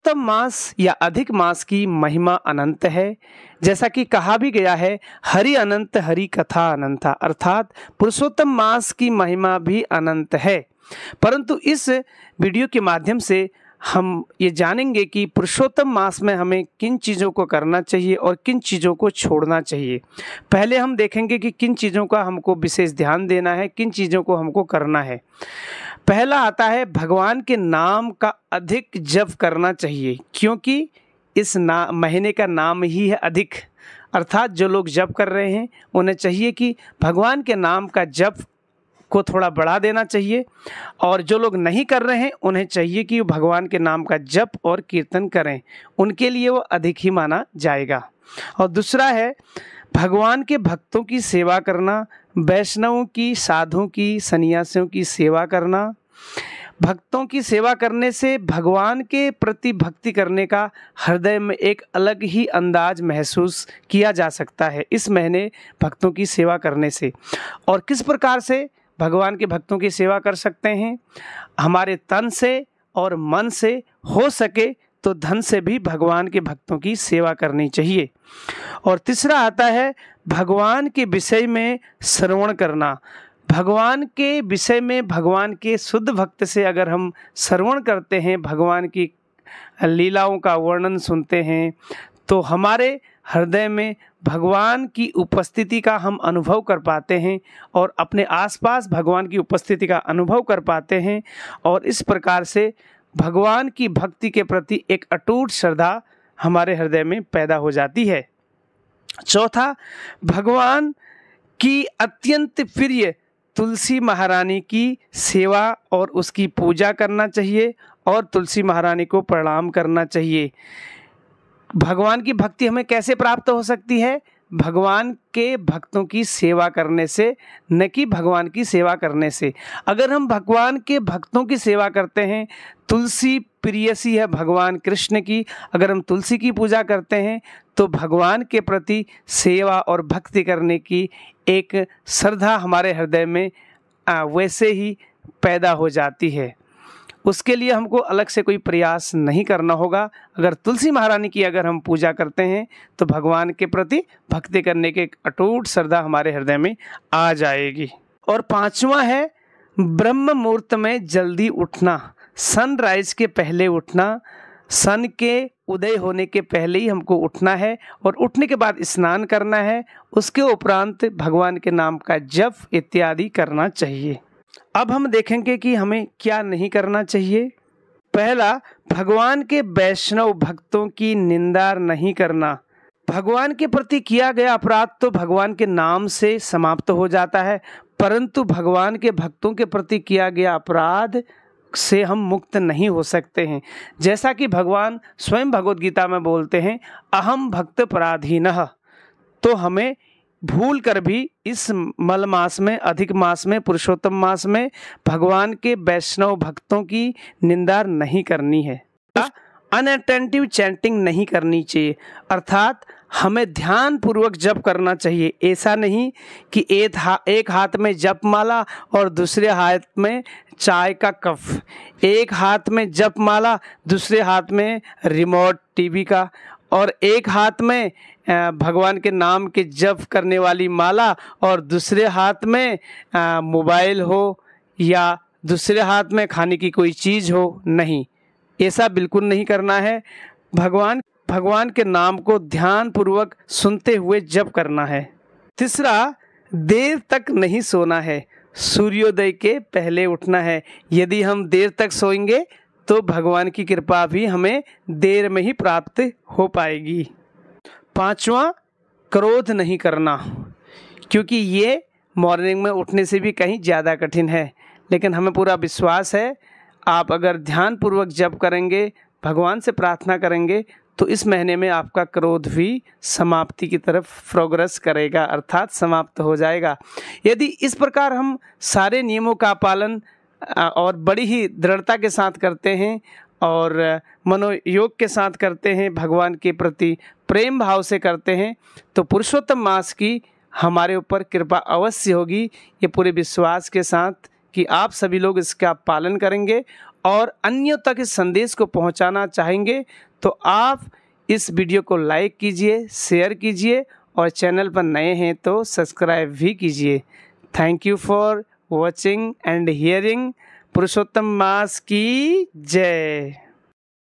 पुरुषोत्तम मास या अधिक मास की महिमा अनंत है। जैसा कि कहा भी गया है, हरि अनंत हरि कथा अनंता, अर्थात पुरुषोत्तम मास की महिमा भी अनंत है। परंतु इस वीडियो के माध्यम से हम ये जानेंगे कि पुरुषोत्तम मास में हमें किन चीज़ों को करना चाहिए और किन चीज़ों को छोड़ना चाहिए। पहले हम देखेंगे कि किन चीज़ों का हमको विशेष ध्यान देना है, किन चीज़ों को हमको करना है। पहला आता है भगवान के नाम का अधिक जप करना चाहिए, क्योंकि इस महीने का नाम ही है अधिक, अर्थात जो लोग जप कर रहे हैं उन्हें चाहिए कि भगवान के नाम का जप को थोड़ा बढ़ा देना चाहिए, और जो लोग नहीं कर रहे हैं उन्हें चाहिए कि भगवान के नाम का जप और कीर्तन करें, उनके लिए वो अधिक ही माना जाएगा। और दूसरा है भगवान के भक्तों की सेवा करना, वैष्णवों की, साधुओं की, सन्यासियों की सेवा करना। भक्तों की सेवा करने से भगवान के प्रति भक्ति करने का हृदय में एक अलग ही अंदाज महसूस किया जा सकता है इस महीने भक्तों की सेवा करने से। और किस प्रकार से भगवान के भक्तों की सेवा कर सकते हैं? हमारे तन से और मन से, हो सके तो धन से भी भगवान के भक्तों की सेवा करनी चाहिए। और तीसरा आता है भगवान के विषय में श्रवण करना। भगवान के विषय में, भगवान के शुद्ध भक्त से अगर हम श्रवण करते हैं, भगवान की लीलाओं का वर्णन सुनते हैं, तो हमारे हृदय में भगवान की उपस्थिति का हम अनुभव कर पाते हैं और अपने आसपास भगवान की उपस्थिति का अनुभव कर पाते हैं। और इस प्रकार से भगवान की भक्ति के प्रति एक अटूट श्रद्धा हमारे हृदय में पैदा हो जाती है। चौथा, भगवान की अत्यंत प्रिय तुलसी महारानी की सेवा और उसकी पूजा करना चाहिए और तुलसी महारानी को प्रणाम करना चाहिए। भगवान की भक्ति हमें कैसे प्राप्त हो सकती है? भगवान के भक्तों की सेवा करने से, न कि भगवान की सेवा करने से। अगर हम भगवान के भक्तों की सेवा करते हैं, तुलसी प्रियसी है भगवान कृष्ण की, अगर हम तुलसी की पूजा करते हैं तो भगवान के प्रति सेवा और भक्ति करने की एक श्रद्धा हमारे हृदय में वैसे ही पैदा हो जाती है। उसके लिए हमको अलग से कोई प्रयास नहीं करना होगा। अगर तुलसी महारानी की अगर हम पूजा करते हैं तो भगवान के प्रति भक्ति करने के एक अटूट श्रद्धा हमारे हृदय में आ जाएगी। और पांचवा है ब्रह्म मुहूर्त में जल्दी उठना, सनराइज के पहले उठना। सन के उदय होने के पहले ही हमको उठना है और उठने के बाद स्नान करना है, उसके उपरांत भगवान के नाम का जप इत्यादि करना चाहिए। अब हम देखेंगे कि हमें क्या नहीं करना चाहिए। पहला, भगवान के वैष्णव भक्तों की निंदा नहीं करना। भगवान के प्रति किया गया अपराध तो भगवान के नाम से समाप्त हो जाता है, परंतु भगवान के भक्तों के प्रति किया गया अपराध से हम मुक्त नहीं हो सकते हैं। जैसा कि भगवान स्वयं भगवद गीता में बोलते हैं, अहम भक्त पराधीनः। तो हमें भूल कर भी इस मल मास में, अधिक मास में, पुरुषोत्तम मास में भगवान के वैष्णव भक्तों की निंदा नहीं करनी है। अनअटेंटिव चैंटिंग नहीं करनी चाहिए, अर्थात हमें ध्यान पूर्वक जप करना चाहिए। ऐसा नहीं कि एक हाथ में जप माला और दूसरे हाथ में चाय का कप, एक हाथ में जप माला, दूसरे हाथ में रिमोट टीवी का, और एक हाथ में भगवान के नाम के जप करने वाली माला और दूसरे हाथ में मोबाइल हो या दूसरे हाथ में खाने की कोई चीज़ हो। नहीं, ऐसा बिल्कुल नहीं करना है। भगवान के नाम को ध्यान पूर्वक सुनते हुए जप करना है। तीसरा, देर तक नहीं सोना है, सूर्योदय के पहले उठना है। यदि हम देर तक सोएंगे तो भगवान की कृपा भी हमें देर में ही प्राप्त हो पाएगी। पांचवा, क्रोध नहीं करना, क्योंकि ये मॉर्निंग में उठने से भी कहीं ज़्यादा कठिन है। लेकिन हमें पूरा विश्वास है, आप अगर ध्यानपूर्वक जप करेंगे, भगवान से प्रार्थना करेंगे, तो इस महीने में आपका क्रोध भी समाप्ति की तरफ प्रोग्रेस करेगा, अर्थात समाप्त हो जाएगा। यदि इस प्रकार हम सारे नियमों का पालन और बड़ी ही दृढ़ता के साथ करते हैं और मनोयोग के साथ करते हैं, भगवान के प्रति प्रेम भाव से करते हैं, तो पुरुषोत्तम मास की हमारे ऊपर कृपा अवश्य होगी। ये पूरे विश्वास के साथ कि आप सभी लोग इसका पालन करेंगे और अन्यों तक इस संदेश को पहुंचाना चाहेंगे तो आप इस वीडियो को लाइक कीजिए, शेयर कीजिए और चैनल पर नए हैं तो सब्सक्राइब भी कीजिए। Thank you for watching and hearing. Purushottam Maas की जय।